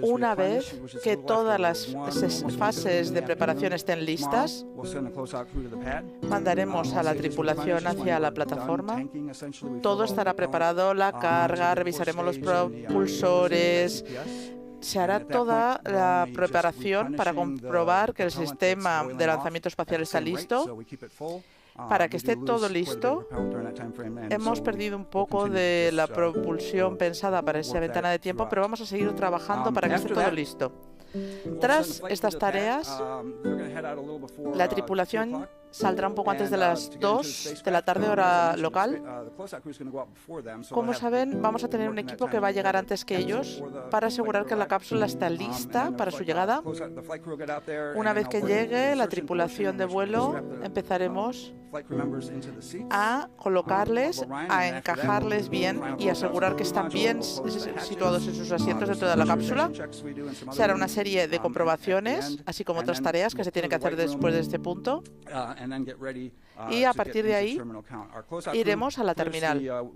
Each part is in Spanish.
Una vez que todas las fases de preparación estén listas, mandaremos a la tripulación hacia la plataforma. Todo estará preparado, la carga, revisaremos los propulsores. Se hará toda la preparación para comprobar que el sistema de lanzamiento espacial está listo. Para que esté todo listo, hemos perdido un poco de la propulsión pensada para esa ventana de tiempo, pero vamos a seguir trabajando para que esté todo listo. Tras estas tareas, la tripulación saldrá un poco antes de las 2 de la tarde, hora local. Como saben, vamos a tener un equipo que va a llegar antes que ellos para asegurar que la cápsula está lista para su llegada. Una vez que llegue la tripulación de vuelo, empezaremos a colocarles, a encajarles bien y asegurar que están bien situados en sus asientos dentro de la cápsula. Se hará una serie de comprobaciones, así como otras tareas que se tienen que hacer después de este punto. Y a partir de ahí iremos a la terminal.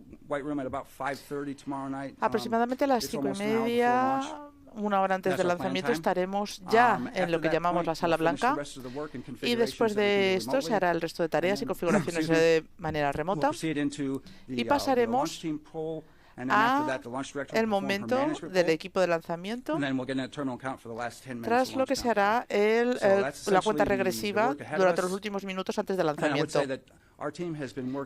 Aproximadamente a las 5:30, una hora antes del lanzamiento, estaremos ya en lo que llamamos la sala blanca, y después de esto se hará el resto de tareas y configuraciones de manera remota y pasaremos a el momento del equipo de lanzamiento, tras lo que se hará la cuenta regresiva durante los últimos minutos antes del lanzamiento.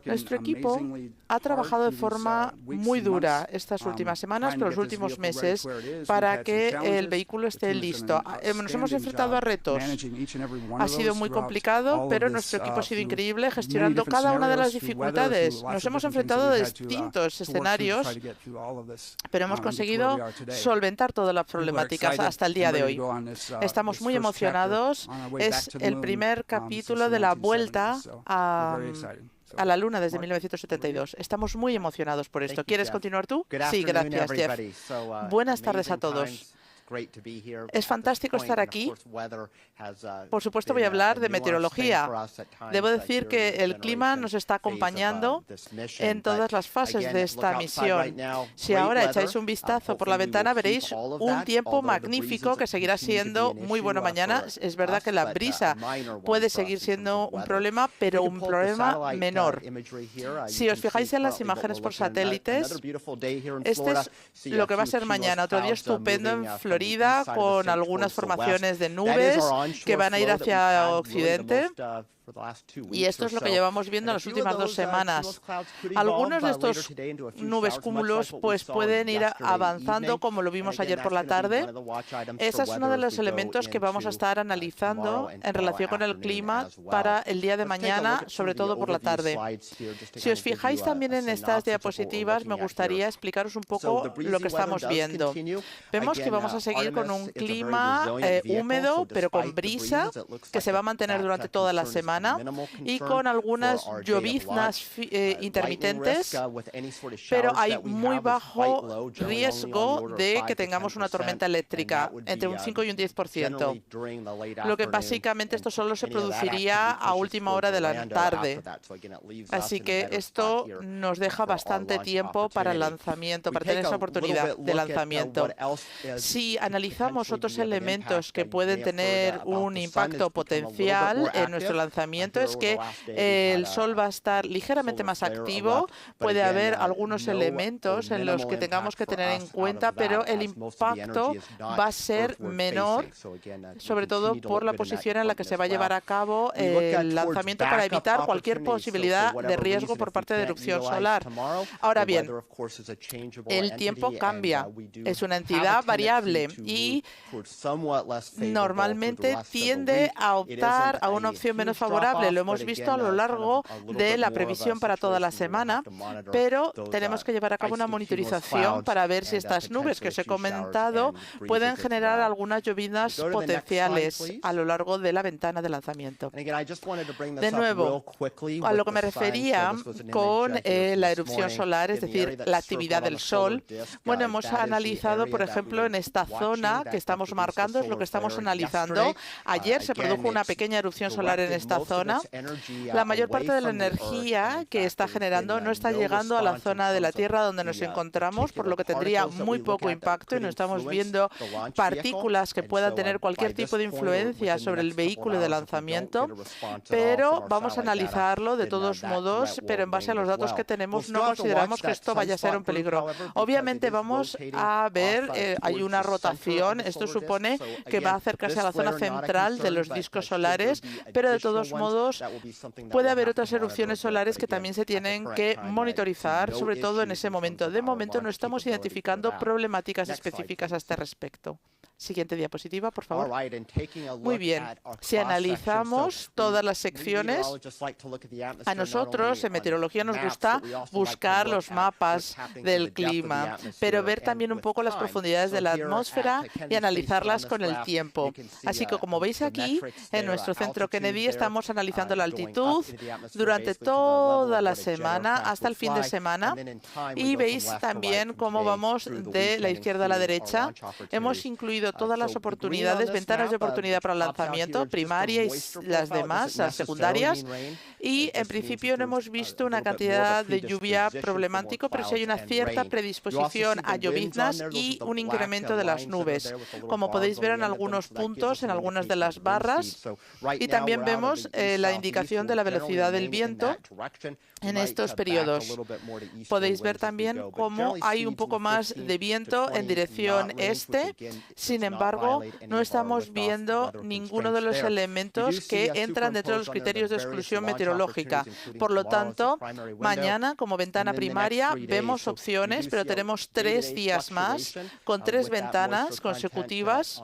Nuestro equipo ha trabajado de forma muy dura estas últimas semanas, pero los últimos meses, para que el vehículo esté listo. Nos hemos enfrentado a retos. Ha sido muy complicado, pero nuestro equipo ha sido increíble gestionando cada una de las dificultades. Nos hemos enfrentado a distintos escenarios, pero hemos conseguido solventar todas las problemáticas hasta el día de hoy. Estamos muy emocionados. Es el primer capítulo de la vuelta a la Luna desde 1972. Estamos muy emocionados por esto. ¿Quieres continuar tú? Sí, gracias, Jeff. Buenas tardes a todos. Es fantástico estar aquí. Por supuesto, voy a hablar de meteorología. Debo decir que el clima nos está acompañando en todas las fases de esta misión. Si ahora echáis un vistazo por la ventana, veréis un tiempo magnífico que seguirá siendo muy bueno mañana. Es verdad que la brisa puede seguir siendo un problema, pero un problema menor. Si os fijáis en las imágenes por satélites, este es lo que va a ser mañana. Otro día estupendo en Florida, con algunas formaciones de nubes que van a ir hacia occidente. Y esto es lo que llevamos viendo en las últimas 2 semanas. Algunos de estos nubes cúmulos pueden ir avanzando, como lo vimos ayer por la tarde. Ese es uno de los elementos que vamos a estar analizando en relación con el clima para el día de mañana, sobre todo por la tarde. Si os fijáis también en estas diapositivas, me gustaría explicaros un poco lo que estamos viendo. Vemos que vamos a seguir con un clima húmedo, pero con brisa, que se va a mantener durante toda la semana, y con algunas lloviznas intermitentes, pero hay muy bajo riesgo de que tengamos una tormenta eléctrica, entre un 5 y un 10%. Lo que básicamente esto solo se produciría a última hora de la tarde. Así que esto nos deja bastante tiempo para el lanzamiento, para tener esa oportunidad de lanzamiento. Si analizamos otros elementos que pueden tener un impacto potencial en nuestro lanzamiento, es que el Sol va a estar ligeramente más activo. Puede haber algunos elementos en los que tengamos que tener en cuenta, pero el impacto va a ser menor, sobre todo por la posición en la que se va a llevar a cabo el lanzamiento, para evitar cualquier posibilidad de riesgo por parte de erupción solar. Ahora bien, el tiempo cambia. Es una entidad variable y normalmente tiende a optar a una opción menos favorable. Lo hemos visto a lo largo de la previsión para toda la semana, pero tenemos que llevar a cabo una monitorización para ver si estas nubes que os he comentado pueden generar algunas lloviznas potenciales a lo largo de la ventana de lanzamiento. De nuevo, a lo que me refería con la erupción solar, es decir, la actividad del Sol. Bueno, hemos analizado, por ejemplo, en esta zona que estamos marcando, es lo que estamos analizando. Ayer se produjo una pequeña erupción solar en esta zona, la mayor parte de la energía que está generando no está llegando a la zona de la Tierra donde nos encontramos, por lo que tendría muy poco impacto y no estamos viendo partículas que puedan tener cualquier tipo de influencia sobre el vehículo de lanzamiento, pero vamos a analizarlo de todos modos, pero en base a los datos que tenemos no consideramos que esto vaya a ser un peligro. Obviamente vamos a ver, hay una rotación, esto supone que va a acercarse a la zona central de los discos solares, pero de todos modos puede haber otras erupciones solares que también se tienen que monitorizar, sobre todo en ese momento. De momento no estamos identificando problemáticas específicas a este respecto. Siguiente diapositiva, por favor. Muy bien. Si analizamos todas las secciones, a nosotros en meteorología nos gusta buscar los mapas del clima, pero ver también un poco las profundidades de la atmósfera y analizarlas con el tiempo. Así que, como veis aquí, en nuestro centro Kennedy estamos analizando la altitud durante toda la semana hasta el fin de semana y veis también cómo vamos de la izquierda a la derecha. Hemos incluido todas las oportunidades, ventanas de oportunidad para el lanzamiento, primaria y las demás, las secundarias. Y en principio no hemos visto una cantidad de lluvia problemático, pero sí hay una cierta predisposición a lloviznas y un incremento de las nubes, como podéis ver en algunos puntos, en algunas de las barras. Y también vemos la indicación de la velocidad del viento en estos periodos. Podéis ver también cómo hay un poco más de viento en dirección este. Sin embargo, no estamos viendo ninguno de los elementos que entran dentro de los criterios de exclusión meteorológica. Por lo tanto, mañana, como ventana primaria, vemos opciones, pero tenemos 3 días más con 3 ventanas consecutivas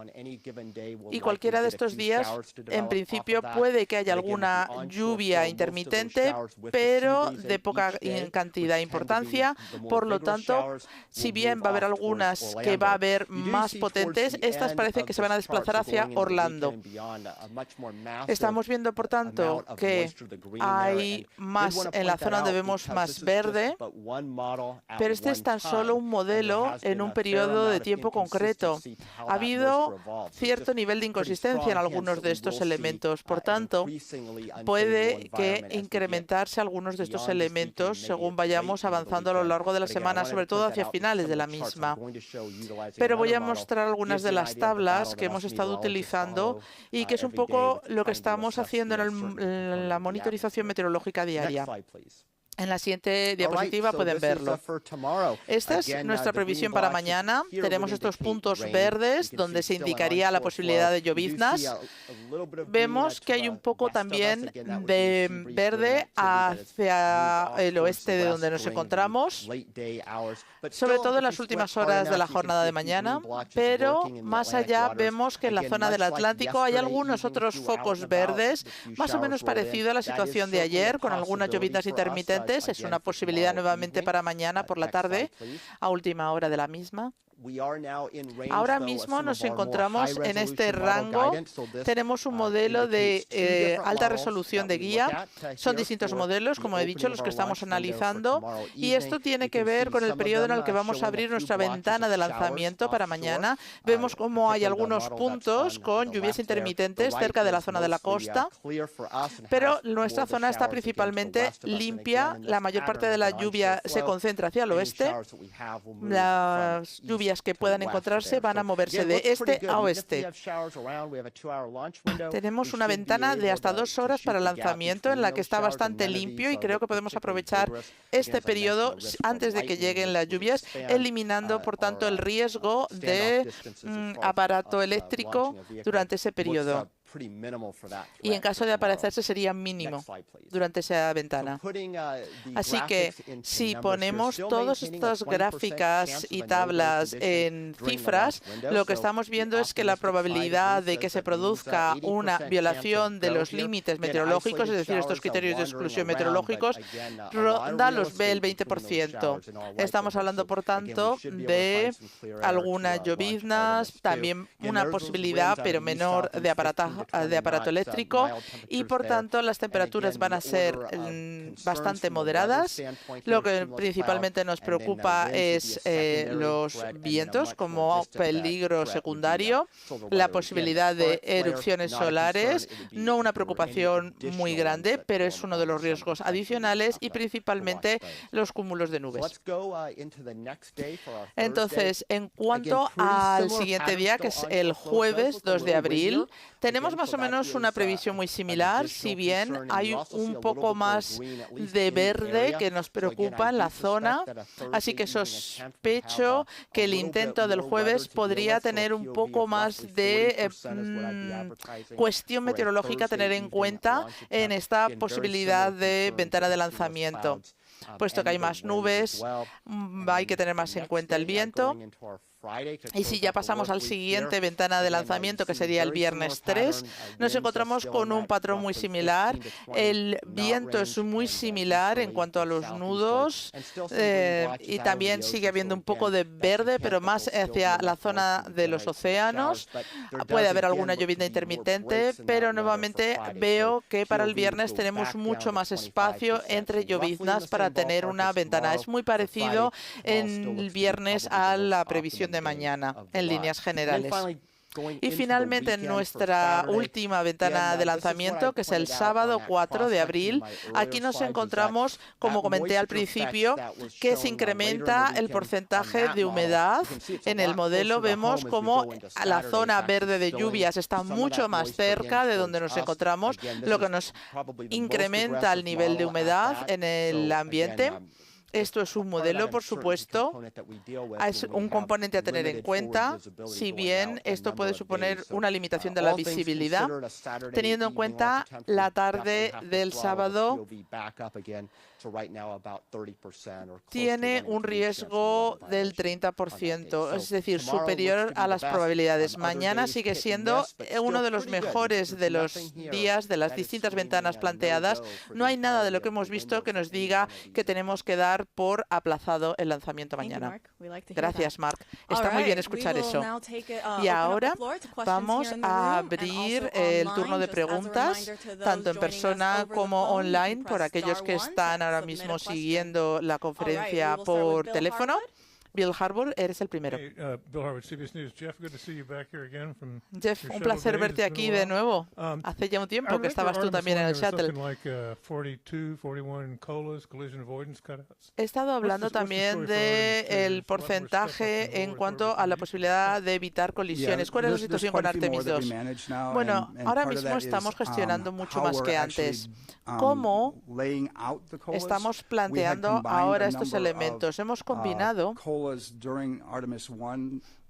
y cualquiera de estos días, en principio, puede que haya alguna lluvia intermitente, pero de poca cantidad e importancia. Por lo tanto, si bien va a haber algunas que va a haber más potentes, estas parece que se van a desplazar hacia Orlando. Estamos viendo, por tanto, que hay más en la zona donde vemos más verde, pero este es tan solo un modelo en un periodo de tiempo concreto. Ha habido cierto nivel de inconsistencia en algunos de estos elementos. Por tanto, puede que incrementarse algunos de estos elementos según vayamos avanzando a lo largo de la semana, sobre todo hacia finales de la misma. Pero voy a mostrar algunas de las tablas que hemos estado utilizando y que es un poco lo que estamos haciendo en la monitorización meteorológica diaria. En la siguiente diapositiva pueden verlo. Esta es nuestra previsión para mañana. Tenemos estos puntos verdes donde se indicaría la posibilidad de lloviznas. Vemos que hay un poco también de verde hacia el oeste de donde nos encontramos, sobre todo en las últimas horas de la jornada de mañana, pero más allá vemos que en la zona del Atlántico hay algunos otros focos verdes, más o menos parecido a la situación de ayer, con algunas lloviznas intermitentes. Es una posibilidad nuevamente para mañana por la tarde, a última hora de la misma. Ahora mismo nos encontramos en este rango. Tenemos un modelo de alta resolución de guía. Son distintos modelos, como he dicho, los que estamos analizando. Y esto tiene que ver con el periodo en el que vamos a abrir nuestra ventana de lanzamiento para mañana. Vemos cómo hay algunos puntos con lluvias intermitentes cerca de la zona de la costa, pero nuestra zona está principalmente limpia. La mayor parte de la lluvia se concentra hacia el oeste. Las lluvias que puedan encontrarse van a moverse de este a oeste. Tenemos una ventana de hasta 2 horas para el lanzamiento en la que está bastante limpio y creo que podemos aprovechar este periodo antes de que lleguen las lluvias, eliminando, por tanto, el riesgo de aparato eléctrico durante ese periodo. Y en caso de aparecerse sería mínimo durante esa ventana. Así que si ponemos todas estas gráficas y tablas en cifras, lo que estamos viendo es que la probabilidad de que se produzca una violación de los límites meteorológicos, es decir, estos criterios de exclusión meteorológicos, ronda los el 20%. Estamos hablando, por tanto, de algunas lloviznas, también una posibilidad, pero menor, de aparataje de aparato eléctrico y, por tanto, las temperaturas van a ser bastante moderadas. Lo que principalmente nos preocupa es los vientos como peligro secundario, la posibilidad de erupciones solares, no una preocupación muy grande, pero es uno de los riesgos adicionales y principalmente los cúmulos de nubes. Entonces, en cuanto al siguiente día, que es el jueves 2 de abril, tenemos más o menos una previsión muy similar, si bien hay un poco más de verde que nos preocupa en la zona, así que sospecho que el intento del jueves podría tener un poco más de cuestión meteorológica a tener en cuenta en esta posibilidad de ventana de lanzamiento. Puesto que hay más nubes, hay que tener más en cuenta el viento. Y si ya pasamos al siguiente ventana de lanzamiento, que sería el viernes 3, nos encontramos con un patrón muy similar. El viento es muy similar en cuanto a los nudos y también sigue habiendo un poco de verde, pero más hacia la zona de los océanos. Puede haber alguna llovizna intermitente, pero nuevamente veo que para el viernes tenemos mucho más espacio entre lloviznas para tener una ventana. Es muy parecido en el viernes a la previsión de mañana, en líneas generales. Y finalmente, en nuestra última ventana de lanzamiento, que es el sábado 4 de abril, aquí nos encontramos, como comenté al principio, que se incrementa el porcentaje de humedad. En el modelo vemos como la zona verde de lluvias está mucho más cerca de donde nos encontramos, lo que nos incrementa el nivel de humedad en el ambiente. Esto es un modelo, por supuesto, es un componente a tener en cuenta, si bien esto puede suponer una limitación de la visibilidad, teniendo en cuenta la tarde del sábado. Tiene un riesgo del 30%, es decir, superior a las probabilidades. Mañana sigue siendo uno de los mejores de los días de las distintas ventanas planteadas. No hay nada de lo que hemos visto que nos diga que tenemos que dar por aplazado el lanzamiento mañana. Gracias, Mark. Está muy bien escuchar eso. Y ahora vamos a abrir el turno de preguntas, tanto en persona como online, por aquellos que están ahora mismo siguiendo la conferencia por teléfono. Bill Harbour, eres el primero. Jeff, un placer verte aquí de nuevo. Hace ya un tiempo que estabas tú también en el shuttle. He estado hablando también del porcentaje en cuanto a la posibilidad de evitar colisiones. ¿Cuál es la situación con Artemis 2? Bueno, ahora mismo estamos gestionando mucho más que antes. ¿Cómo estamos planteando ahora estos elementos? Hemos combinado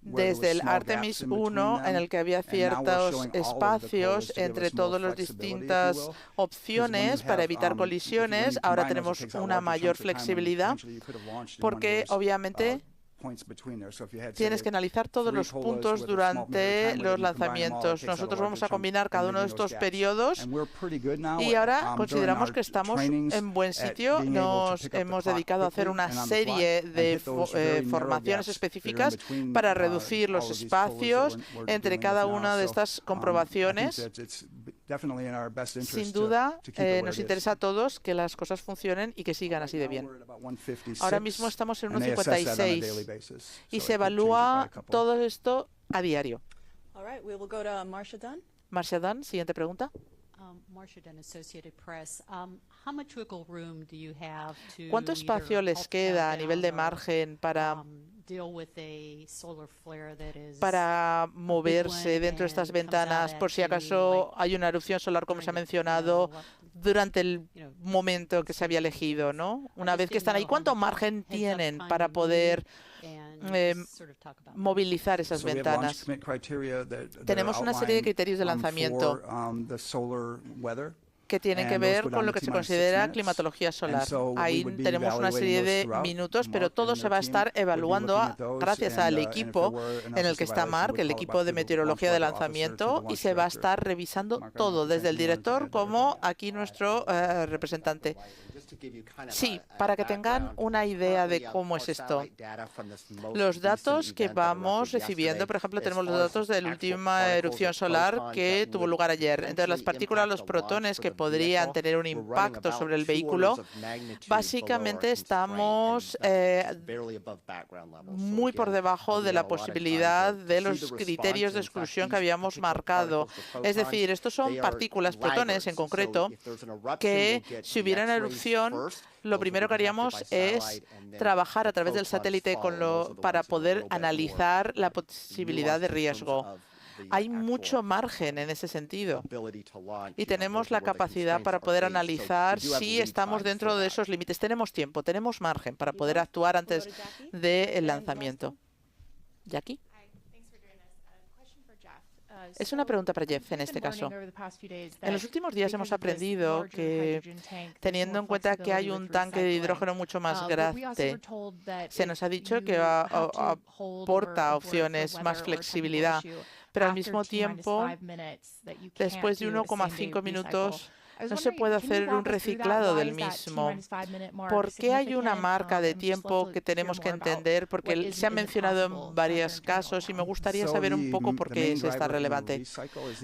desde el Artemis 1, en el que había ciertos espacios entre todas las distintas opciones para evitar colisiones. Ahora tenemos una mayor flexibilidad porque obviamente tienes que analizar todos los puntos durante los lanzamientos. Nosotros vamos a combinar cada uno de estos periodos y ahora consideramos que estamos en buen sitio. Nos hemos dedicado a hacer una serie de formaciones específicas para reducir los espacios entre cada una de estas comprobaciones. Sin duda, nos interesa a todos que las cosas funcionen y que sigan así de bien. Ahora mismo estamos en 1,56 y se evalúa todo esto a diario. Marcia Dunn, siguiente pregunta. ¿Cuánto espacio les queda a nivel de margen para moverse dentro de estas ventanas por si acaso hay una erupción solar, como se ha mencionado, durante el momento que se había elegido, ¿no? Una vez que están ahí, ¿cuánto margen tienen para poder movilizar esas ventanas? Tenemos una serie de criterios de lanzamiento. que tienen que ver con lo que se considera climatología solar. Ahí tenemos una serie de minutos, pero todo se va a estar evaluando gracias al equipo en el que está Mark, el equipo de meteorología de lanzamiento, y se va a estar revisando todo, desde el director como aquí nuestro representante. Sí, para que tengan una idea de cómo es esto. Los datos que vamos recibiendo, por ejemplo, tenemos los datos de la última erupción solar que tuvo lugar ayer. Entonces, las partículas, los protones que podrían tener un impacto sobre el vehículo, básicamente estamos muy por debajo de la posibilidad de los criterios de exclusión que habíamos marcado. Es decir, estos son partículas, protones en concreto, que si hubiera una erupción, lo primero que haríamos es trabajar a través del satélite para poder analizar la posibilidad de riesgo. Hay mucho margen en ese sentido y tenemos la capacidad para poder analizar si estamos dentro de esos límites. Tenemos tiempo, tenemos margen para poder actuar antes del lanzamiento. ¿Jackie? Es una pregunta para Jeff en este caso. En los últimos días hemos aprendido que, teniendo en cuenta que hay un tanque de hidrógeno mucho más grande, se nos ha dicho que aporta opciones, más flexibilidad, pero al mismo tiempo, después de 1,5 minutos, no se puede hacer un reciclado del mismo. ¿Por qué hay una marca de tiempo que tenemos que entender? Porque se ha mencionado en varios casos y me gustaría saber un poco por qué es esta relevante.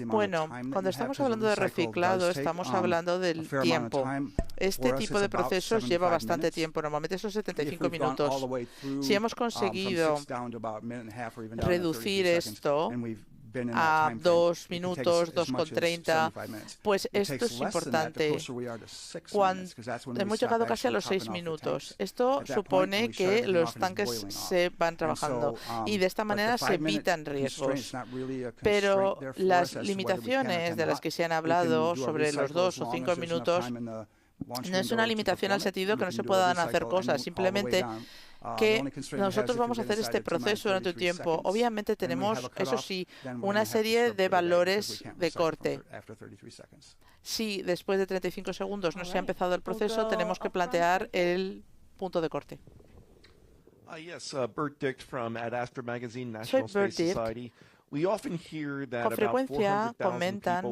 Bueno, cuando estamos hablando de reciclado, estamos hablando del tiempo. Este tipo de procesos lleva bastante tiempo, normalmente son 75 minutos. Si hemos conseguido reducir esto a 2 minutos, 2,30, pues esto es importante. Hemos llegado casi a los 6 minutos. Esto supone que los tanques se van trabajando y de esta manera se evitan riesgos. Pero las limitaciones de las que se han hablado sobre los 2 o 5 minutos no es una limitación al sentido que no se puedan hacer cosas, simplemente que nosotros vamos a hacer este proceso durante un tiempo. Obviamente tenemos, eso sí, una serie de valores de corte. Si después de 35 segundos no se ha empezado el proceso, tenemos que plantear el punto de corte. Soy Bert Dick. Con frecuencia comentan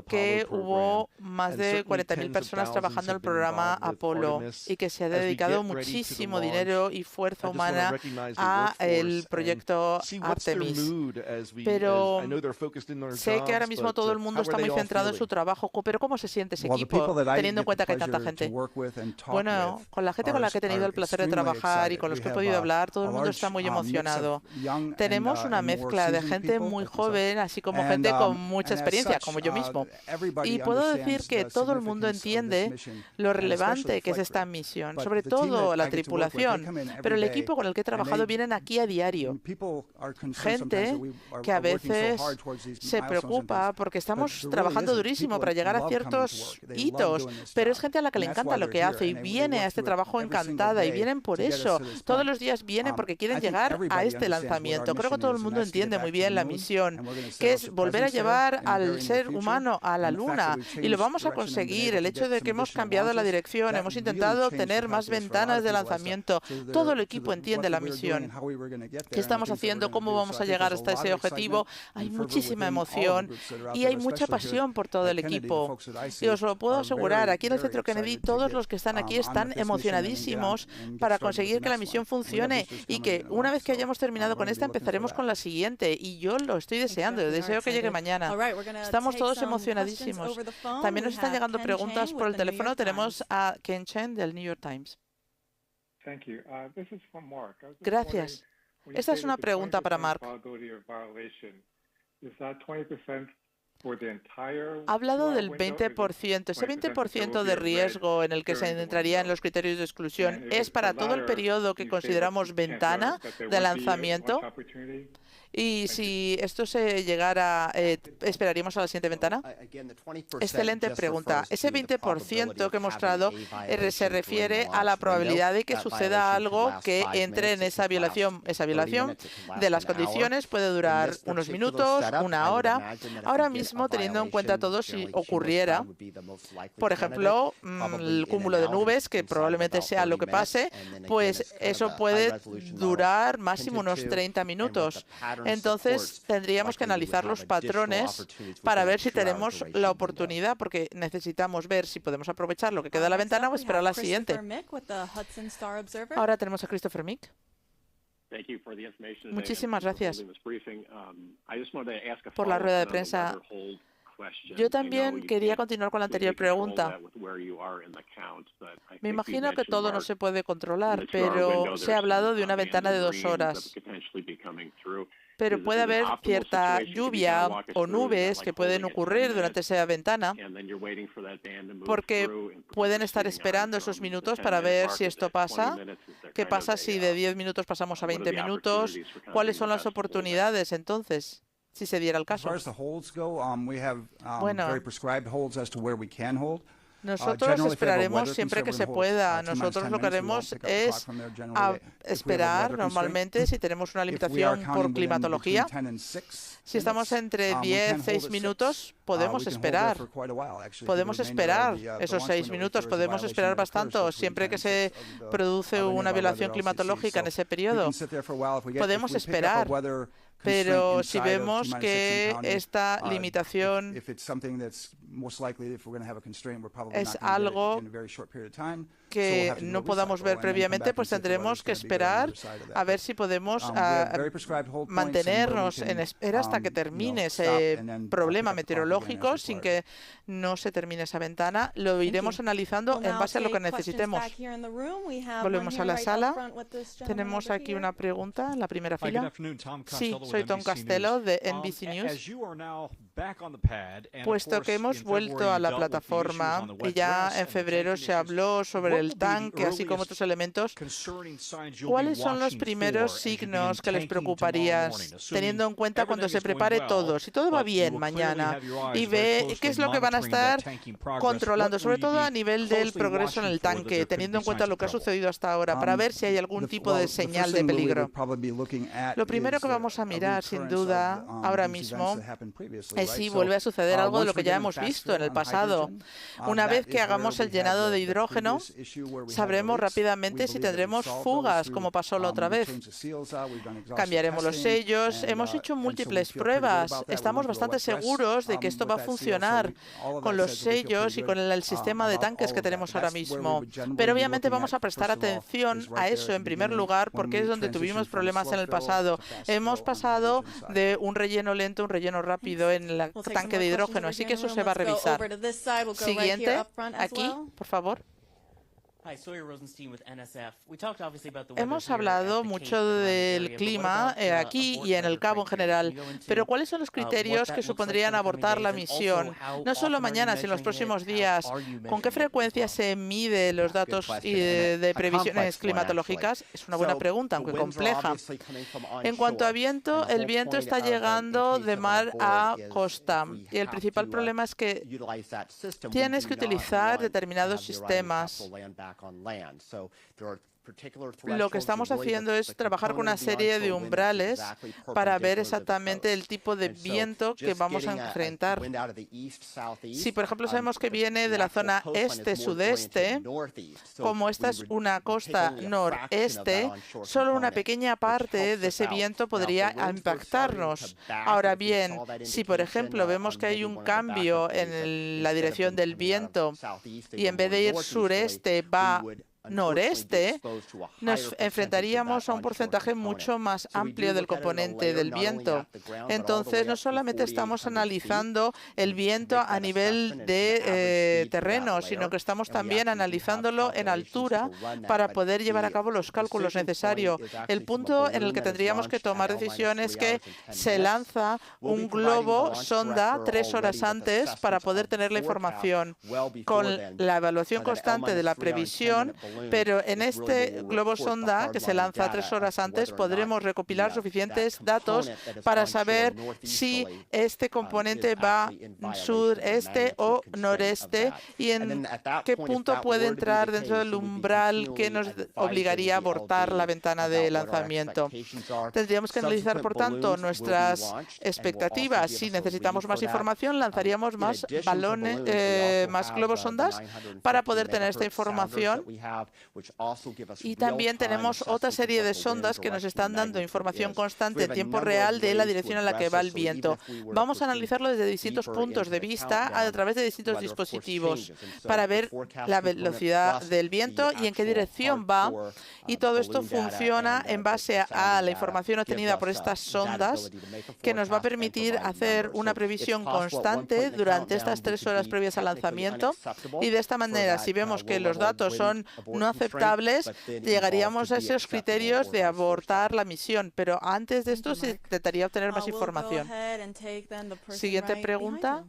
que hubo más de 40.000 personas trabajando en el programa Apolo y que se ha dedicado muchísimo dinero y fuerza humana al proyecto Artemis. Pero sé que ahora mismo todo el mundo está muy centrado en su trabajo. Pero ¿cómo se siente ese equipo, teniendo en cuenta que hay tanta gente? Bueno, con la gente con la que he tenido el placer de trabajar y con los que he podido hablar, todo el mundo está muy emocionado. Tenemos una mezcla de gente muy joven, así como gente con mucha experiencia, como yo mismo. Y puedo decir que todo el mundo entiende lo relevante que es esta misión, sobre todo la tripulación. Pero el equipo con el que he trabajado vienen aquí a diario. Gente que a veces se preocupa porque estamos trabajando durísimo para llegar a ciertos hitos, pero es gente a la que le encanta lo que hace y viene a este trabajo encantada y vienen por eso. Todos los días vienen porque quieren llegar a este lanzamiento. Creo que todo el mundo entiende muy bien la misión, que es volver a llevar al ser humano a la Luna, y lo vamos a conseguir. El hecho de que hemos cambiado la dirección, hemos intentado tener más ventanas de lanzamiento, todo el equipo entiende la misión. ¿Qué estamos haciendo? ¿Cómo vamos a llegar hasta ese objetivo? Hay muchísima emoción y hay mucha pasión por todo el equipo. Y os lo puedo asegurar, aquí en el Centro Kennedy, todos los que están aquí están emocionadísimos para conseguir que la misión funcione y que una vez que hayamos terminado con esta, empezaremos con la siguiente. Y yo lo estoy deseando, deseo que llegue mañana. Estamos todos emocionadísimos. También nos están llegando preguntas por el teléfono. Tenemos a Ken Chen del New York Times. Gracias. Esta es una pregunta para Mark. Ha hablado del 20%. Ese 20% de riesgo en el que se entraría en los criterios de exclusión, ¿es para todo el periodo que consideramos ventana de lanzamiento? Y si esto se llegara, ¿esperaríamos a la siguiente ventana? Excelente pregunta. Ese 20% que he mostrado se refiere a la probabilidad de que suceda algo que entre en esa violación. Esa violación de las condiciones puede durar unos minutos, una hora. Ahora mismo mismo, teniendo en cuenta todo si ocurriera, por ejemplo, el cúmulo de nubes, que probablemente sea lo que pase, pues eso puede durar máximo unos 30 minutos. Entonces, tendríamos que analizar los patrones para ver si tenemos la oportunidad, porque necesitamos ver si podemos aprovechar lo que queda de la ventana o esperar a la siguiente. Ahora tenemos a Christopher Mick. Muchísimas gracias por la rueda de prensa. Yo también quería continuar con la anterior pregunta. Me imagino que todo no se puede controlar, pero se ha hablado de una ventana de 2 horas. Pero puede haber cierta lluvia o nubes que pueden ocurrir durante esa ventana, porque pueden estar esperando esos minutos para ver si esto pasa. ¿Qué pasa si de 10 minutos pasamos a 20 minutos? ¿Cuáles son las oportunidades entonces, si se diera el caso? Bueno, nosotros esperaremos siempre que se pueda. Nosotros lo que haremos es esperar normalmente si tenemos una limitación por climatología. Si estamos entre 10 y 6 minutos, podemos esperar. Podemos esperar esos 6 minutos, podemos esperar bastante. Siempre que se produce una violación climatológica en ese periodo, podemos esperar. Pero si vemos que esta limitación es algo que no podamos ver previamente, pues tendremos que esperar a ver si podemos mantenernos en espera hasta que termine ese problema meteorológico sin que no se termine esa ventana. Lo iremos analizando en base a lo que necesitemos. Volvemos a la sala. Tenemos aquí una pregunta en la primera fila. Sí, soy Tom Costello de NBC News. Puesto que hemos vuelto a la plataforma y ya en febrero se habló sobre el tanque, así como otros elementos, ¿cuáles son los primeros signos que les preocuparían, teniendo en cuenta cuando se prepare todo? Si todo va bien mañana y ve qué es lo que van a estar controlando, sobre todo a nivel del progreso en el tanque, teniendo en cuenta lo que ha sucedido hasta ahora, para ver si hay algún tipo de señal de peligro. Lo primero que vamos a mirar, sin duda, ahora mismo, es si vuelve a suceder algo de lo que ya hemos visto en el pasado. Una vez que hagamos el llenado de hidrógeno, sabremos rápidamente si tendremos fugas, como pasó la otra vez. Cambiaremos los sellos. Hemos hecho múltiples pruebas. Estamos bastante seguros de que esto va a funcionar con los sellos y con el sistema de tanques que tenemos ahora mismo. Pero obviamente vamos a prestar atención a eso en primer lugar, porque es donde tuvimos problemas en el pasado. Hemos pasado de un relleno lento a un relleno rápido en el tanque de hidrógeno, así que eso se va a revisar. Siguiente, aquí, por favor. Hemos hablado mucho del clima aquí y en el Cabo en general, pero ¿cuáles son los criterios que supondrían abortar la misión? No solo mañana, sino en los próximos días. ¿Con qué frecuencia se mide los datos de previsiones climatológicas? Es una buena pregunta, aunque compleja. En cuanto a viento, el viento está llegando de mar a costa y el principal problema es que tienes que utilizar determinados sistemas. Lo que estamos haciendo es trabajar con una serie de umbrales para ver exactamente el tipo de viento que vamos a enfrentar. Si, por ejemplo, sabemos que viene de la zona este-sudeste, como esta es una costa noreste, solo una pequeña parte de ese viento podría impactarnos. Ahora bien, si, por ejemplo, vemos que hay un cambio en la dirección del viento y en vez de ir sureste va noreste, nos enfrentaríamos a un porcentaje mucho más amplio del componente del viento. Entonces, no solamente estamos analizando el viento a nivel de terreno, sino que estamos también analizándolo en altura para poder llevar a cabo los cálculos necesarios. El punto en el que tendríamos que tomar decisiones es que se lanza un globo sonda 3 horas antes para poder tener la información. Con la evaluación constante de la previsión, pero en este globo sonda, que se lanza 3 horas antes, podremos recopilar suficientes datos para saber si este componente va sureste o noreste y en qué punto puede entrar dentro del umbral que nos obligaría a abortar la ventana de lanzamiento. Tendríamos que analizar, por tanto, nuestras expectativas. Si necesitamos más información, lanzaríamos más balones, más globos sondas para poder tener esta información. Y también tenemos otra serie de sondas que nos están dando información constante en tiempo real de la dirección en la que va el viento. Vamos a analizarlo desde distintos puntos de vista a través de distintos dispositivos para ver la velocidad del viento y en qué dirección va. Y todo esto funciona en base a la información obtenida por estas sondas, que nos va a permitir hacer una previsión constante durante estas 3 horas previas al lanzamiento. Y de esta manera, si vemos que los datos son no aceptables, llegaríamos a esos criterios de abortar la misión. Pero antes de esto se intentaría obtener más información. Siguiente pregunta.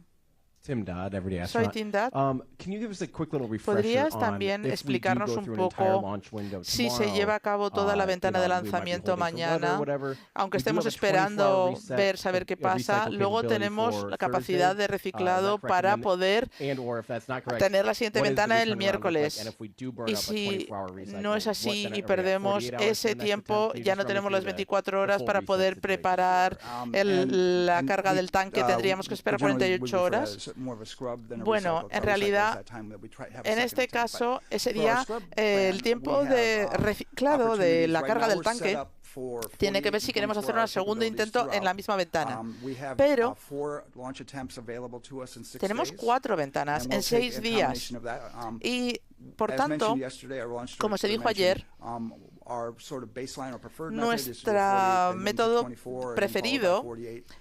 Tim Dodd, Everyday Soy Astronaut. Tim Dodd. Can you give us a quick little refresher ¿Podrías on también if we do explicarnos go un through an entire poco launch window si se tomorrow, lleva a cabo toda la ventana de we might be lanzamiento holding for weather or mañana? whatever. Aunque We do estemos have a 24-hour esperando reset, saber qué a pasa, recycle luego capability tenemos for la capacidad de Thursday. reciclado Is that para recommended? poder And/or if that's not correct, tener la siguiente what is the ventana el return around look like? miércoles. And if we do burn Y up a si 24-hour recycle, no es what así then y are we at perdemos 48 hours ese then? That's the tiempo, time. Can you ya just no run me tenemos through las the 24 horas full para reset poder situation? preparar la carga del tanque. Tendríamos que esperar 48 horas. Bueno, en realidad, en este caso, sería el tiempo de reciclado de la carga del tanque. Tiene que ver si queremos hacer un segundo intento en la misma ventana. Pero tenemos 4 ventanas en 6 días. Y, por tanto, como se dijo ayer, nuestro método preferido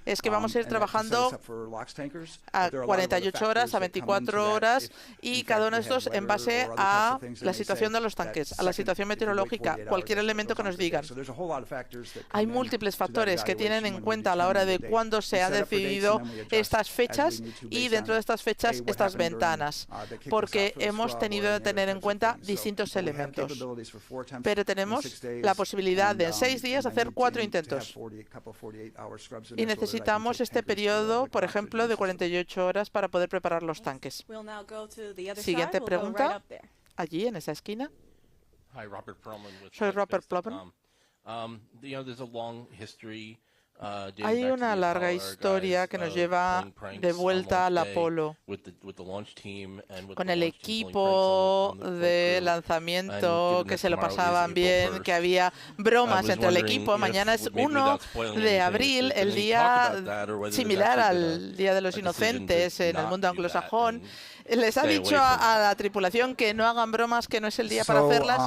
es que vamos a ir trabajando a 48 horas, a 24 horas, y cada uno de estos en base a la situación de los tanques, a la situación meteorológica, cualquier elemento que nos digan. Hay múltiples factores que tienen en cuenta a la hora de cuándo se han decidido estas fechas y dentro de estas fechas estas ventanas, porque hemos tenido que tener en cuenta distintos elementos. Pero tenemos la posibilidad de en 6 días hacer 4 intentos. Y necesitamos este periodo, por ejemplo, de 48 horas para poder preparar los tanques. Siguiente pregunta. Allí, en esa esquina. Soy Robert Plowman. Hay una larga historia que nos lleva de vuelta al Apolo con el equipo de lanzamiento, que se lo pasaban bien, que había bromas entre el equipo. Mañana es 1 de abril, el día similar al Día de los Inocentes en el mundo anglosajón. ¿Les ha dicho a la tripulación que no hagan bromas, que no es el día para hacerlas?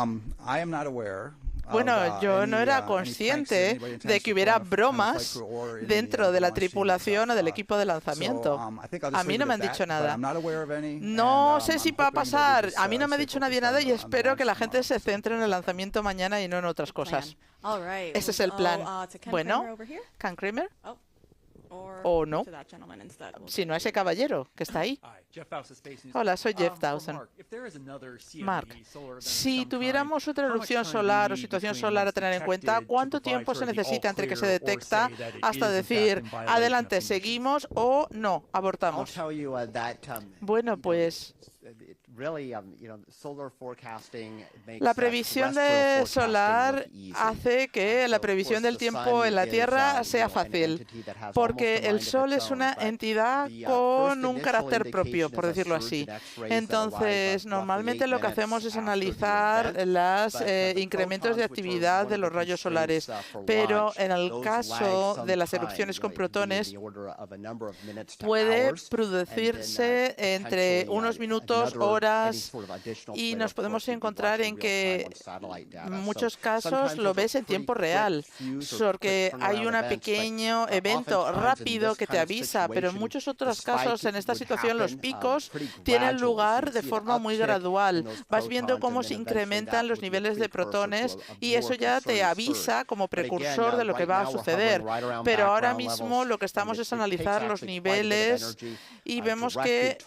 Bueno, yo no era consciente de que hubiera bromas dentro de la tripulación o del equipo de lanzamiento. A mí no me han dicho nada. No sé si va a pasar. A mí no me ha dicho nadie nada y espero que la gente se centre en el lanzamiento mañana y no en otras cosas. Ese es el plan. Bueno, Can Kramer. O no, sino a ese caballero que está ahí. Hola, soy Jeff Dawson. Mark, si tuviéramos otra erupción solar o situación solar a tener en cuenta, ¿cuánto tiempo se necesita entre que se detecta hasta decir, adelante, seguimos o no, abortamos? Bueno, pues la previsión de solar hace que la previsión del tiempo en la Tierra sea fácil, porque el Sol es una entidad con un carácter propio, por decirlo así. Entonces, normalmente lo que hacemos es analizar los incrementos de actividad de los rayos solares, pero en el caso de las erupciones con protones, puede producirse entre unos minutos, horas, y nos podemos encontrar en que en muchos casos lo ves en tiempo real, porque hay un pequeño evento rápido que te avisa, pero en muchos otros casos, en esta situación, los picos tienen lugar de forma muy gradual. Vas viendo cómo se incrementan los niveles de protones y eso ya te avisa como precursor de lo que va a suceder. Pero ahora mismo lo que estamos es analizar los niveles y vemos que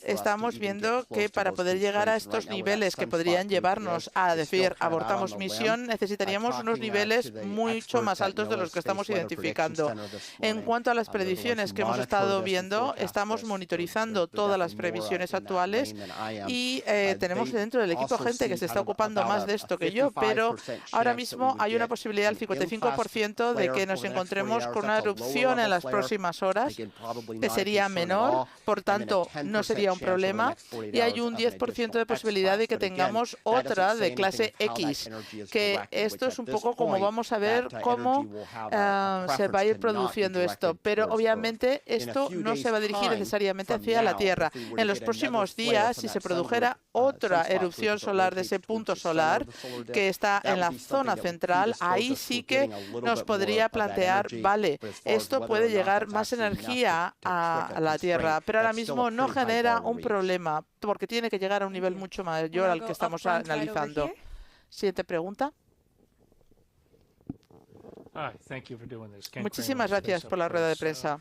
estamos viendo creo que para poder llegar a estos niveles que podrían llevarnos a decir abortamos misión, necesitaríamos unos niveles mucho más altos de los que estamos identificando. En cuanto a las predicciones que hemos estado viendo, estamos monitorizando todas las previsiones actuales y tenemos dentro del equipo gente que se está ocupando más de esto que yo, pero ahora mismo hay una posibilidad del 55% de que nos encontremos con una erupción en las próximas horas, que sería menor, por tanto no sería un problema, y hay un 10% de posibilidad de que tengamos otra de clase X, que esto es un poco como vamos a ver cómo se va a ir produciendo esto, pero obviamente esto no se va a dirigir necesariamente hacia la Tierra. En los próximos días, si se produjera otra erupción solar de ese punto solar que está en la zona central, ahí sí que nos podría plantear, vale, esto puede llegar más energía a la Tierra, pero ahora mismo no genera un problema porque tiene que llegar a un nivel mucho mayor al que estamos analizando. Siguiente pregunta. Muchísimas gracias por la rueda de prensa.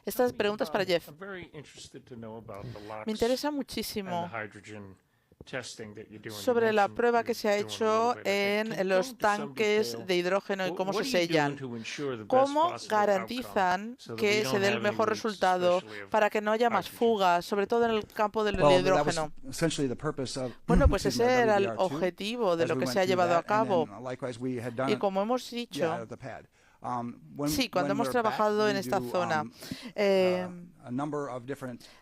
Estas preguntas para Jeff. Me interesa muchísimo sobre la prueba que se ha hecho en los tanques de hidrógeno y cómo se sellan. ¿Cómo garantizan que se dé el mejor resultado para que no haya más fugas, sobre todo en el campo del hidrógeno? Bueno, pues ese era el objetivo de lo que se ha llevado a cabo. Y como hemos dicho, sí, cuando hemos trabajado en esta zona,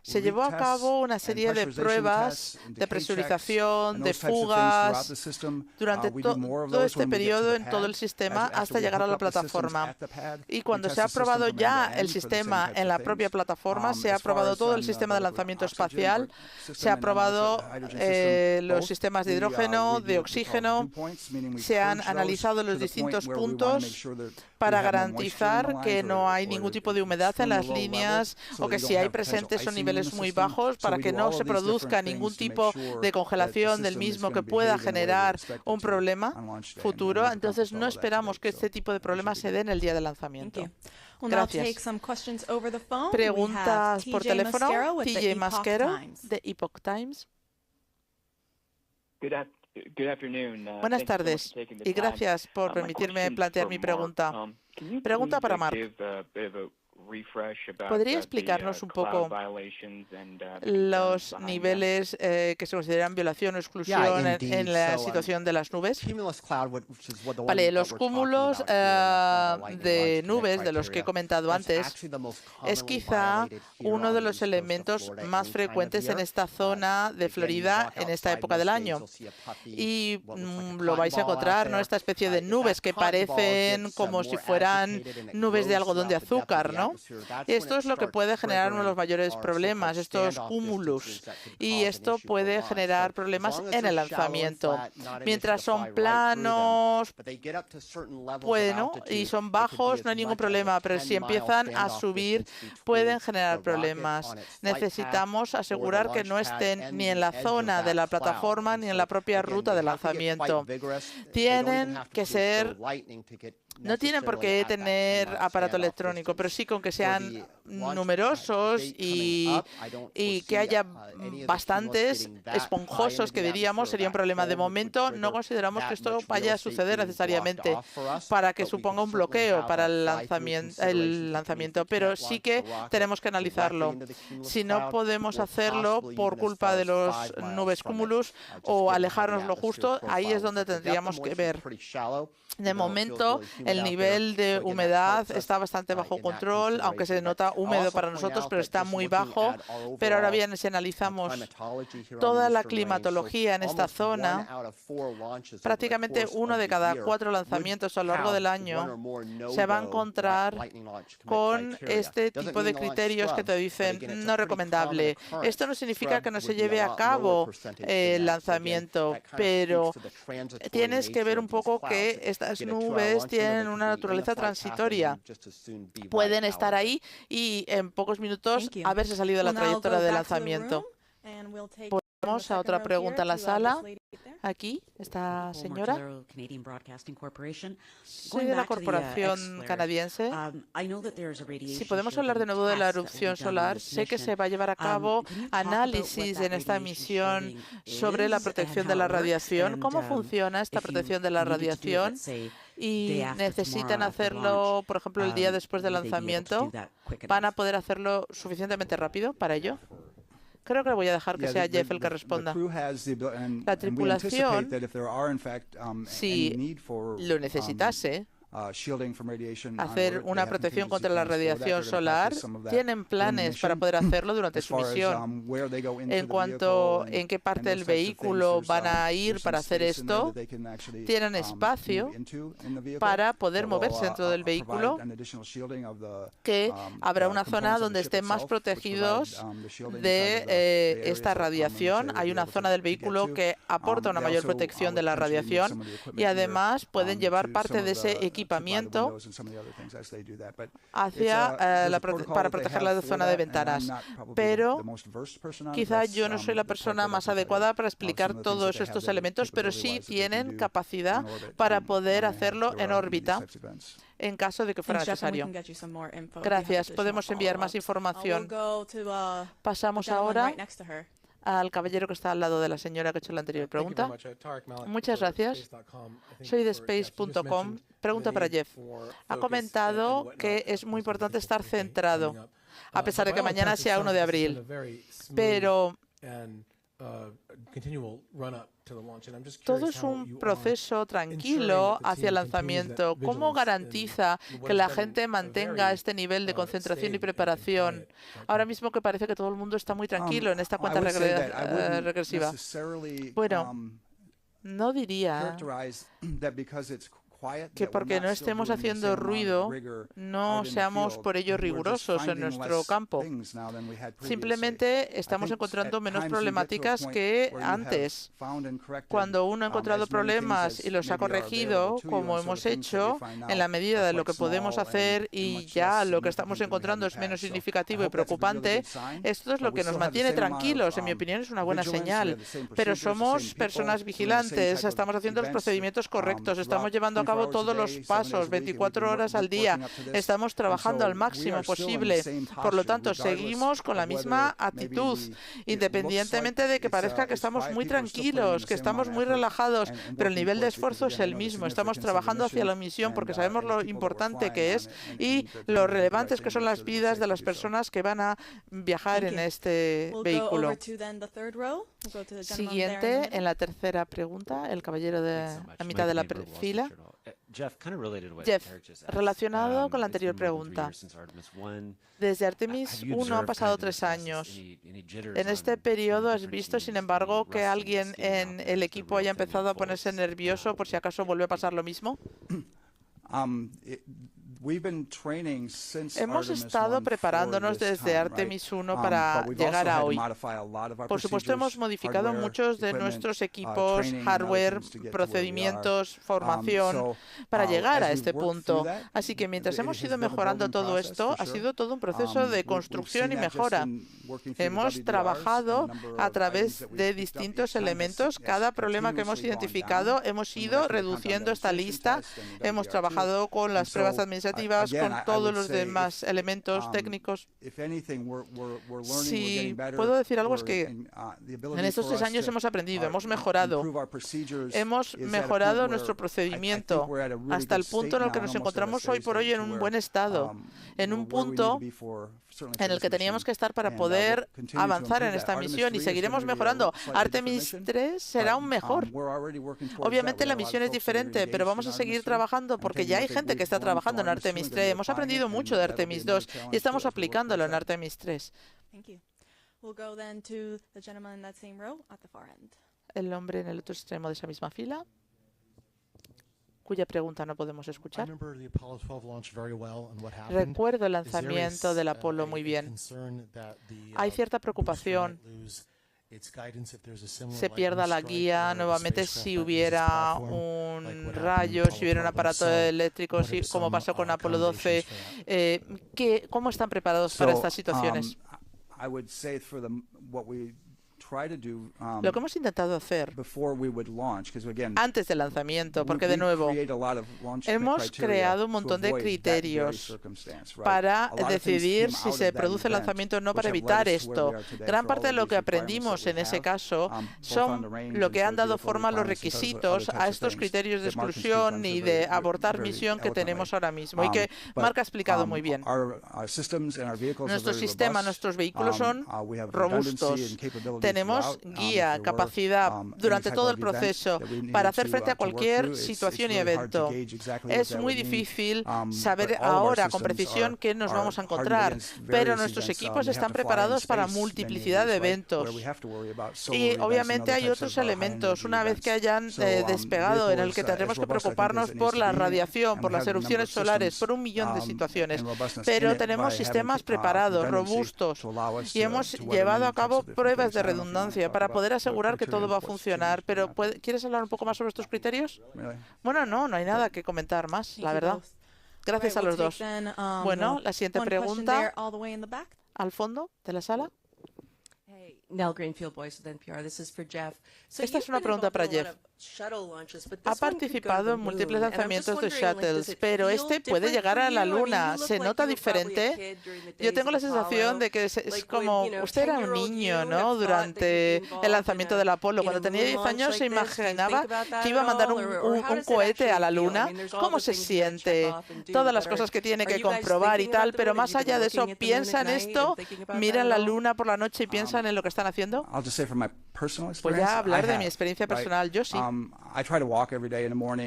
se llevó a cabo una serie de pruebas de presurización, de fugas, durante todo este periodo en todo el sistema hasta llegar a la plataforma. Y cuando se ha probado ya el sistema en la propia plataforma, se ha probado todo el sistema de lanzamiento espacial, se ha probado los sistemas de hidrógeno, de oxígeno, se han analizado los distintos puntos para garantizar que no hay ningún tipo de humedad en las líneas o que si hay presentes son niveles muy bajos para que no se produzca ningún tipo de congelación del mismo que pueda generar un problema futuro. Entonces no esperamos que este tipo de problemas se den el día del lanzamiento. Gracias. Preguntas por teléfono. TJ Masquero de Epoch Times. Buenas tardes y gracias por permitirme plantear mi pregunta. Pregunta para Mark. ¿Podría explicarnos un poco los niveles que se consideran violación o exclusión en la situación de las nubes? Vale, los cúmulos de nubes de los que he comentado antes es quizá uno de los elementos más frecuentes en esta zona de Florida en esta época del año. Y lo vais a encontrar, ¿no? Esta especie de nubes que parecen como si fueran nubes de algodón de azúcar, ¿no? Esto es lo que puede generar uno de los mayores problemas, estos cúmulos, y esto puede generar problemas en el lanzamiento. Mientras son planos, bueno, y son bajos, no hay ningún problema, pero si empiezan a subir, pueden generar problemas. Necesitamos asegurar que no estén ni en la zona de la plataforma ni en la propia ruta de lanzamiento. Tienen que ser... No tienen por qué tener aparato electrónico, pero sí con que sean numerosos y que haya bastantes esponjosos, que diríamos, sería un problema. De momento no consideramos que esto vaya a suceder necesariamente para que suponga un bloqueo para el lanzamiento, pero sí que tenemos que analizarlo. Si no podemos hacerlo por culpa de los nubes cúmulos o alejarnos lo justo, ahí es donde tendríamos que ver. De momento, el nivel de humedad está bastante bajo control, aunque se nota húmedo para nosotros, pero está muy bajo. Pero ahora bien, si analizamos toda la climatología en esta zona, prácticamente 1 de cada 4 lanzamientos a lo largo del año se va a encontrar con este tipo de criterios que te dicen no recomendable. Esto no significa que no se lleve a cabo el lanzamiento, pero tienes que ver un poco que estas nubes tienen una naturaleza transitoria. Pueden estar ahí y en pocos minutos haberse salido de la trayectoria de lanzamiento. Vamos a otra pregunta en la sala. Aquí, esta señora. Soy de la corporación canadiense. Si podemos hablar de nuevo de la erupción solar, sé que se va a llevar a cabo análisis en esta misión sobre la protección de la radiación. ¿Cómo funciona esta protección de la radiación? Y necesitan hacerlo, por ejemplo, el día después del lanzamiento. ¿Van a poder hacerlo suficientemente rápido para ello? Creo que le voy a dejar que sea Jeff el que responda. La tripulación, si lo necesitase, hacer una protección contra la radiación solar, tienen planes para poder hacerlo durante su misión. En cuanto en qué parte del vehículo van a ir para hacer esto, tienen espacio para poder moverse dentro del vehículo, que habrá una zona donde estén más protegidos de esta radiación. Hay una zona del vehículo que aporta una mayor protección de la radiación y además pueden llevar parte de ese equipamiento para proteger la zona de ventanas. Pero quizá yo no soy la persona más adecuada para explicar todos estos elementos, pero sí tienen capacidad para poder hacerlo en órbita en caso de que fuera necesario. Gracias. Podemos enviar más información. Pasamos ahora al caballero que está al lado de la señora que ha hecho la anterior pregunta. Muchas gracias. Soy de Space.com. Pregunta para Jeff. Ha comentado que es muy importante estar centrado, a pesar de que mañana sea 1 de abril. Pero todo es un proceso tranquilo hacia el lanzamiento. ¿Cómo garantiza que la gente mantenga este nivel de concentración y preparación? Ahora mismo que parece que todo el mundo está muy tranquilo en esta cuenta regresiva. Bueno, no diría que porque no estemos haciendo ruido, no seamos por ello rigurosos en nuestro campo. Simplemente estamos encontrando menos problemáticas que antes. Cuando uno ha encontrado problemas y los ha corregido, como hemos hecho, en la medida de lo que podemos hacer y ya lo que estamos encontrando es menos significativo y preocupante, esto es lo que nos mantiene tranquilos. En mi opinión, es una buena señal. Pero somos personas vigilantes, estamos haciendo los procedimientos correctos, estamos llevando a cabo todos los pasos 24 horas al día. Estamos trabajando al máximo posible. Por lo tanto, seguimos con la misma actitud, independientemente de que parezca que estamos muy tranquilos, que estamos muy relajados, pero el nivel de esfuerzo es el mismo. Estamos trabajando hacia la misión porque sabemos lo importante que es y lo relevantes que son las vidas de las personas que van a viajar en este vehículo. Siguiente, en la tercera pregunta, el caballero de la mitad de la fila. Jeff, relacionado con la anterior pregunta. Desde Artemis 1 han pasado 3 años. En este periodo has visto, sin embargo, que alguien en el equipo haya empezado a ponerse nervioso por si acaso vuelve a pasar lo mismo. Hemos estado preparándonos desde Artemis 1 para llegar a hoy. Por supuesto, hemos modificado muchos de nuestros equipos, hardware, procedimientos, formación, para llegar a este punto. Así que mientras hemos ido mejorando todo esto, ha sido todo un proceso de construcción y mejora. Hemos trabajado a través de distintos elementos. Cada problema que hemos identificado, hemos ido reduciendo esta lista. Hemos trabajado con las pruebas administrativas, con todos los demás elementos técnicos. Si puedo decir algo es que en estos 3 años hemos aprendido, hemos mejorado nuestro procedimiento hasta el punto en el que nos encontramos hoy por hoy en un buen estado, en un punto en el que teníamos que estar para poder avanzar en esta misión y seguiremos mejorando. Artemis 3 será aún mejor. Obviamente la misión es diferente, pero vamos a seguir trabajando porque ya hay gente que está trabajando en Artemis 3. Hemos aprendido mucho de Artemis 2 y estamos aplicándolo en Artemis 3. El hombre en el otro extremo de esa misma fila, cuya pregunta no podemos escuchar. Recuerdo el lanzamiento del Apolo muy bien. Hay cierta preocupación. Se pierda la guía nuevamente si hubiera un rayo, si hubiera un aparato eléctrico, como pasó con Apolo 12. ¿Cómo están preparados para estas situaciones? Lo que hemos intentado hacer antes del lanzamiento, porque de nuevo hemos creado un montón de criterios para decidir si se produce el lanzamiento o no, para evitar esto. Gran parte de lo que aprendimos en ese caso son lo que han dado forma a los requisitos, a estos criterios de exclusión y de abortar misión que tenemos ahora mismo y que Mark ha explicado muy bien. Nuestro sistema, nuestros vehículos son robustos. Tenemos guía, capacidad durante todo el proceso para hacer frente a cualquier situación y evento. Es muy difícil saber ahora con precisión qué nos vamos a encontrar, pero nuestros equipos están preparados para multiplicidad de eventos. Y obviamente hay otros elementos, una vez que hayan despegado, en el que tendremos que preocuparnos por la radiación, por las erupciones solares, por un millón de situaciones. Pero tenemos sistemas preparados, robustos, y hemos llevado a cabo pruebas de redundancia para poder asegurar que todo va a funcionar. Pero ¿quieres hablar un poco más sobre estos criterios? Bueno, no hay nada que comentar más, la verdad. Gracias a los dos. Bueno, la siguiente pregunta, al fondo de la sala. Nell Greenfield Boyce with NPR. This is for Jeff. Esta es una pregunta para Jeff. Ha participado en múltiples lanzamientos de shuttles, pero este puede llegar a la Luna. ¿Se nota diferente? Yo tengo la sensación de que es como, usted era un niño, ¿no? Durante el lanzamiento del Apolo. Cuando tenía 10 años se imaginaba que iba a mandar un cohete a la Luna. ¿Cómo se siente? Todas las cosas que tiene que comprobar y tal, pero más allá de eso, ¿piensa en esto? ¿Miran la Luna por la noche y piensan en lo que están haciendo? Voy a hablar de mi experiencia personal. Yo sí.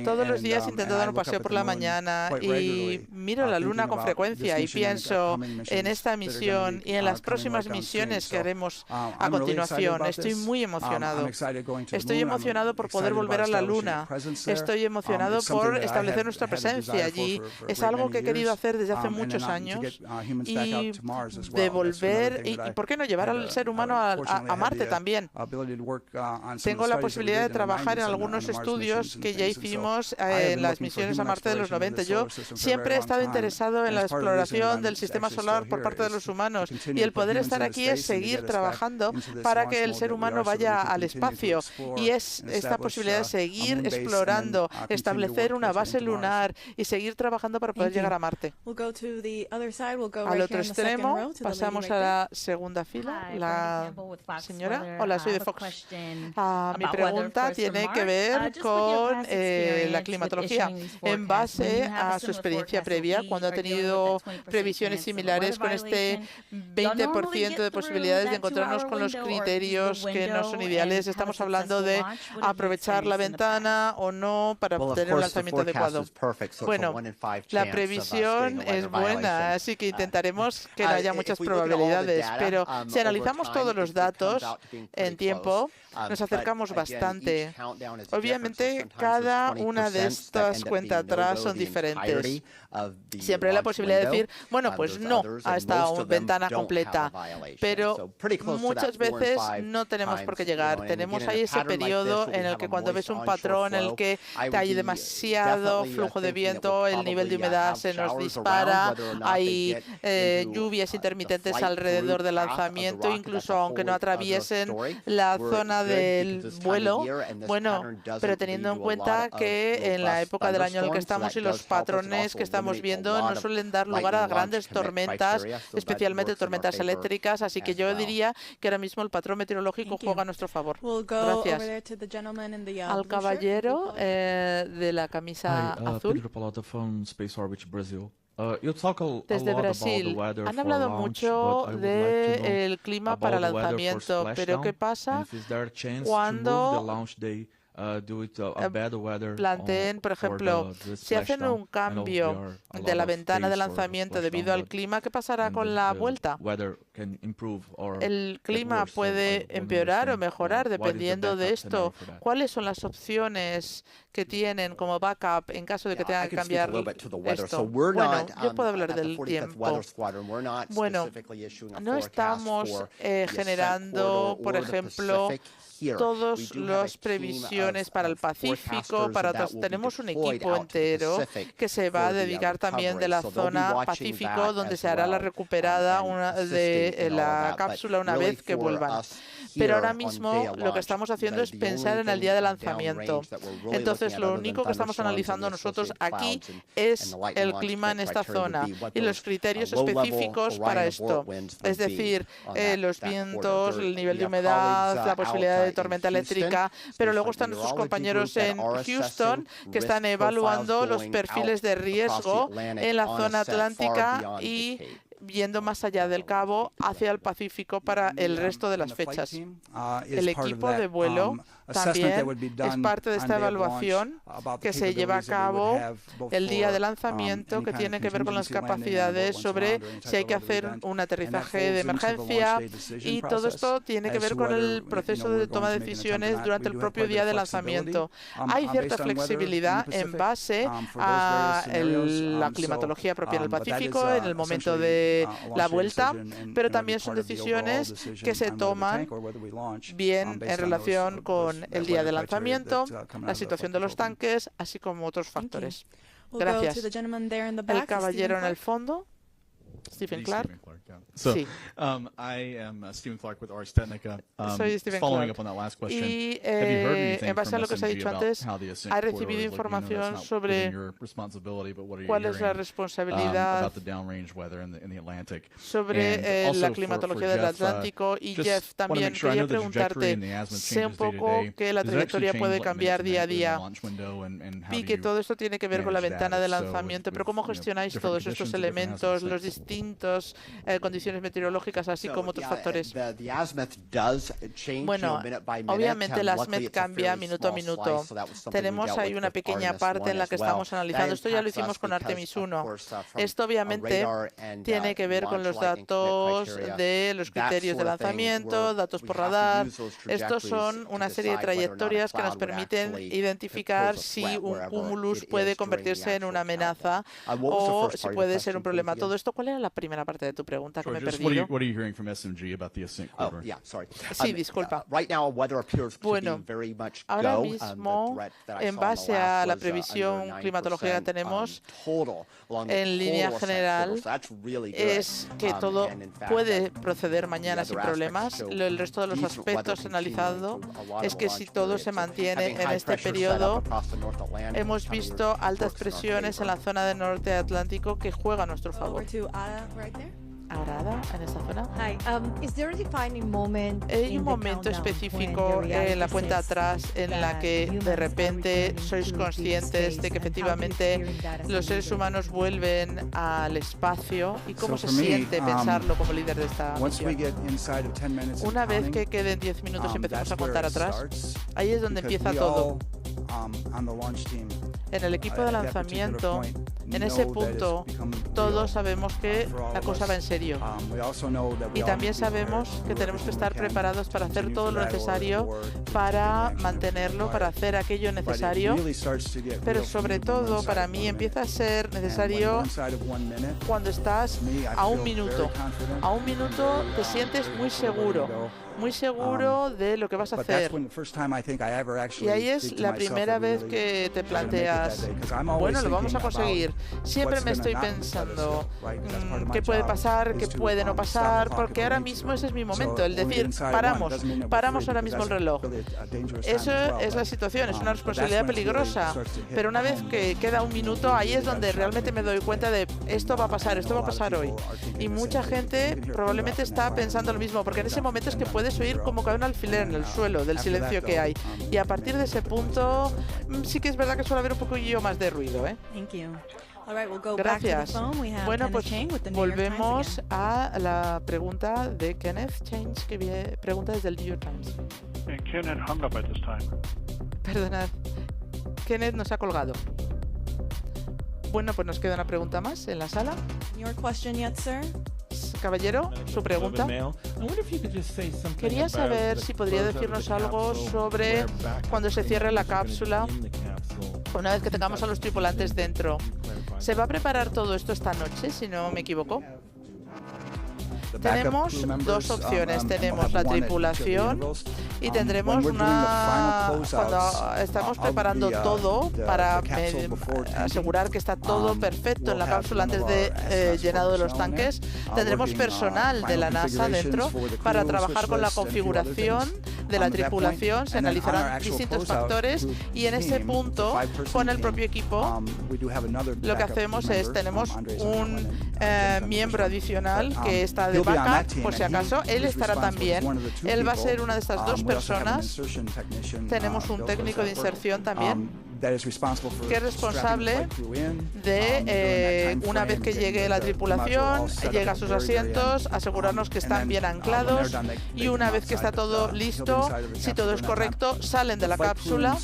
Todos los días intento dar un paseo por la mañana y miro la Luna con frecuencia y pienso en esta misión y en las próximas misiones que haremos a continuación. Estoy muy emocionado. Estoy emocionado por poder volver a la Luna. Estoy emocionado por establecer nuestra presencia allí. Es algo que he querido hacer desde hace muchos años y de volver, y ¿por qué no llevar al ser humano a Marte también? Tengo la posibilidad de trabajar en algunos estudios que ya hicimos en las misiones a Marte de los 90. Yo siempre he estado interesado en la exploración del sistema solar por parte de los humanos y el poder estar aquí es seguir trabajando para que el ser humano vaya al espacio y es esta posibilidad de seguir explorando, establecer una base lunar y seguir trabajando para poder llegar a Marte. Al otro extremo, pasamos a la segunda fila. La señora. Hola, soy de Fox. Mi pregunta tiene que ver con la climatología. En base a su experiencia previa, cuando ha tenido previsiones similares con este 20% de posibilidades de encontrarnos con los criterios que no son ideales, estamos hablando de aprovechar la ventana o no para obtener un lanzamiento adecuado. Bueno, la previsión es buena, así que intentaremos que no haya muchas probabilidades, pero si analizamos todos los datos en tiempo, nos acercamos bastante. Obviamente, cada una de estas cuentas atrás son diferentes. Siempre hay la posibilidad de decir, bueno, pues no a esta ventana completa, pero muchas veces no tenemos por qué llegar. Tenemos ahí ese periodo en el que cuando ves un patrón en el que hay demasiado flujo de viento, el nivel de humedad se nos dispara, hay lluvias intermitentes alrededor del lanzamiento, incluso aunque no atraviesen la zona del vuelo. Bueno, pero teniendo en cuenta que en la época del año en el que estamos y los patrones que estamos viendo no suelen dar lugar a grandes tormentas, especialmente tormentas eléctricas, así que yo diría que ahora mismo el patrón meteorológico juega a nuestro favor. Gracias. Al caballero de la camisa azul. Desde Brasil, han hablado mucho del clima para lanzamiento, pero ¿qué pasa cuando planteen, por ejemplo, si hacen un cambio de la ventana de lanzamiento debido al clima, ¿qué pasará con la vuelta? El clima puede empeorar o mejorar dependiendo de esto. ¿Cuáles son las opciones que tienen como backup en caso de que tengan que cambiar esto? Bueno, yo puedo hablar del tiempo. Bueno, no estamos generando, por ejemplo, todas las previsiones previsiones para el Pacífico, tenemos un equipo entero que se va a dedicar también de la zona Pacífico, donde se hará la recuperada de la cápsula una vez que vuelvan. Pero ahora mismo lo que estamos haciendo es pensar en el día de lanzamiento. Entonces, lo único que estamos analizando nosotros aquí es el clima en esta zona y los criterios específicos para esto. Es decir, los vientos, el nivel de humedad, la posibilidad de tormenta eléctrica, pero luego están nuestros compañeros en Houston que están evaluando los perfiles de riesgo en la zona atlántica y yendo más allá del Cabo hacia el Pacífico para el resto de las fechas. El equipo de vuelo también es parte de esta evaluación que se lleva a cabo el día de lanzamiento, que tiene que ver con las capacidades sobre si hay que hacer un aterrizaje de emergencia, y todo esto tiene que ver con el proceso de toma de decisiones durante el propio día de lanzamiento. Hay cierta flexibilidad en base a la climatología propia del Pacífico en el momento de la vuelta, pero también son decisiones que se toman bien en relación con el día de lanzamiento, la situación de los tanques, así como otros factores. Gracias. El caballero en el fondo. Stephen Clark. Sí. I am Stephen Clark with Ars Technica. Soy Stephen Following Clark. up on that last question, Y have you heard anything en base a from lo que se ha SMG dicho about antes, how the ascent ¿ha corridor recibido is looking? I know that's información not sobre within your responsibility, but what are you cuál es la hearing responsabilidad about the downrange weather in the Atlantic? sobre And also la for climatología del Jeff, Atlántico? Y just Jeff, wanna también make sure I quería know the trajectory preguntarte, and the azimuth sé un changes day to poco day. que la Does it actually trayectoria change puede what cambiar minutes día a and día. launch window and how Vi do que you todo esto tiene que ver con la manage ventana that? de So lanzamiento, pero with, ¿cómo you know, gestionáis different todos estos conditions and different elementos, hazards? los distintos condiciones meteorológicas, así como otros factores? Bueno, obviamente el azimuth cambia minuto a minuto. Tenemos ahí una pequeña parte en la que estamos analizando. Esto ya lo hicimos con Artemis 1. Esto obviamente tiene que ver con los datos de los criterios de lanzamiento, datos por radar. Estos son una serie de trayectorias que nos permiten identificar si un cumulus puede convertirse en una amenaza o si puede ser un problema. Todo esto, ¿cuál era la primera parte de tu pregunta que me he perdido? What are you hearing from SMG about the ascent corridor? Sí, disculpa. Bueno, ahora mismo, en base a la previsión climatológica que tenemos, en línea general, es que todo puede proceder mañana sin problemas. El resto de los aspectos analizados es que si todo se mantiene en este periodo, hemos visto altas presiones en la zona del norte atlántico que juega a nuestro favor. Arada, en esa zona. ¿Hay un momento específico en la cuenta atrás en la que de repente sois conscientes de que efectivamente los seres humanos vuelven al espacio? ¿Y cómo se siente pensarlo como líder de esta misión? Una vez que queden 10 minutos y empecemos a contar atrás, ahí es donde empieza todo. En el equipo de lanzamiento, en ese punto, todos sabemos que la cosa va en serio. Y también sabemos que tenemos que estar preparados para hacer todo lo necesario para mantenerlo, para hacer aquello necesario. Pero sobre todo, para mí, empieza a ser necesario cuando estás a un minuto. A un minuto te sientes muy seguro de lo que vas a hacer. Y ahí es la primera vez que te planteas, bueno, lo vamos a conseguir. Siempre me estoy pensando qué puede pasar, qué puede no pasar, porque ahora mismo ese es mi momento, el decir, paramos ahora mismo el reloj. Eso es la situación, es una responsabilidad peligrosa, pero una vez que queda un minuto, ahí es donde realmente me doy cuenta de esto va a pasar hoy. Y mucha gente probablemente está pensando lo mismo, porque en ese momento es que puedes oír como cae un alfiler en el suelo del silencio que hay. Y a partir de ese punto, sí que es verdad que suele haber un poquillo más de ruido, ¿eh? Gracias. Bueno, pues volvemos a la pregunta de Kenneth Change, que pregunta desde el New York Times. Kenneth hung up at this time. Perdonad, Kenneth nos ha colgado. Bueno, pues nos queda una pregunta más en la sala. Your question yet, sir? Caballero, su pregunta. Quería saber si podría decirnos algo sobre cuando se cierre la cápsula, una vez que tengamos a los tripulantes dentro. ¿Se va a preparar todo esto esta noche, si no me equivoco? Tenemos dos opciones. Tenemos la tripulación y tendremos cuando estamos preparando todo para asegurar que está todo perfecto en la cápsula antes de llenado de los tanques, tendremos personal de la NASA dentro para trabajar con la configuración de la tripulación. Se analizarán distintos factores y en ese punto, con el propio equipo, lo que hacemos es, tenemos un miembro adicional que está de backup, por si acaso. Él estará también. Él va a ser una de estas dos personas. Tenemos un técnico de inserción también, que es responsable de, una vez que llegue la tripulación, llega a sus asientos, asegurarnos que están bien anclados, y una vez que está todo listo, si todo es correcto, salen de la cápsula.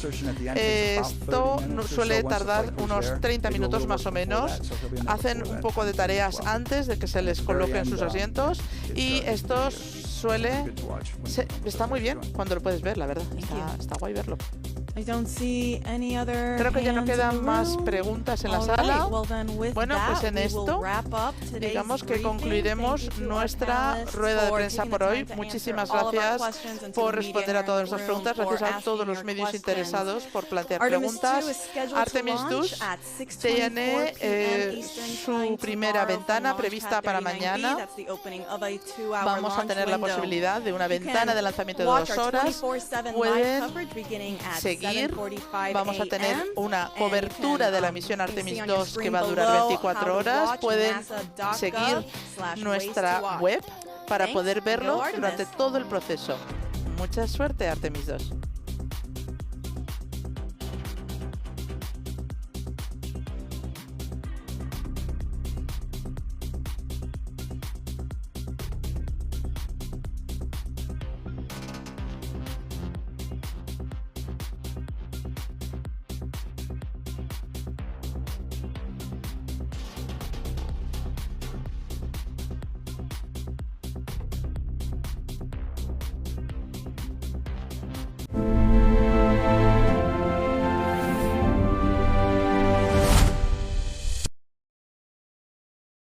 Esto suele tardar unos 30 minutos más o menos. Hacen un poco de tareas antes de que se les coloquen sus asientos, y esto está muy bien cuando lo puedes ver, la verdad. Está guay verlo. Creo que ya no quedan más preguntas en la sala. Bueno, pues en esto, digamos que concluiremos nuestra rueda de prensa por hoy. Muchísimas gracias por responder a todas nuestras preguntas. Gracias a todos los medios interesados por plantear preguntas. Artemis II tiene su primera ventana prevista para mañana. Vamos a tener la posibilidad de una ventana de lanzamiento de 2 horas. Pueden seguir. Vamos a tener una cobertura de la misión Artemis II que va a durar 24 horas. Pueden seguir nuestra web para poder verlo durante todo el proceso. Mucha suerte, Artemis II.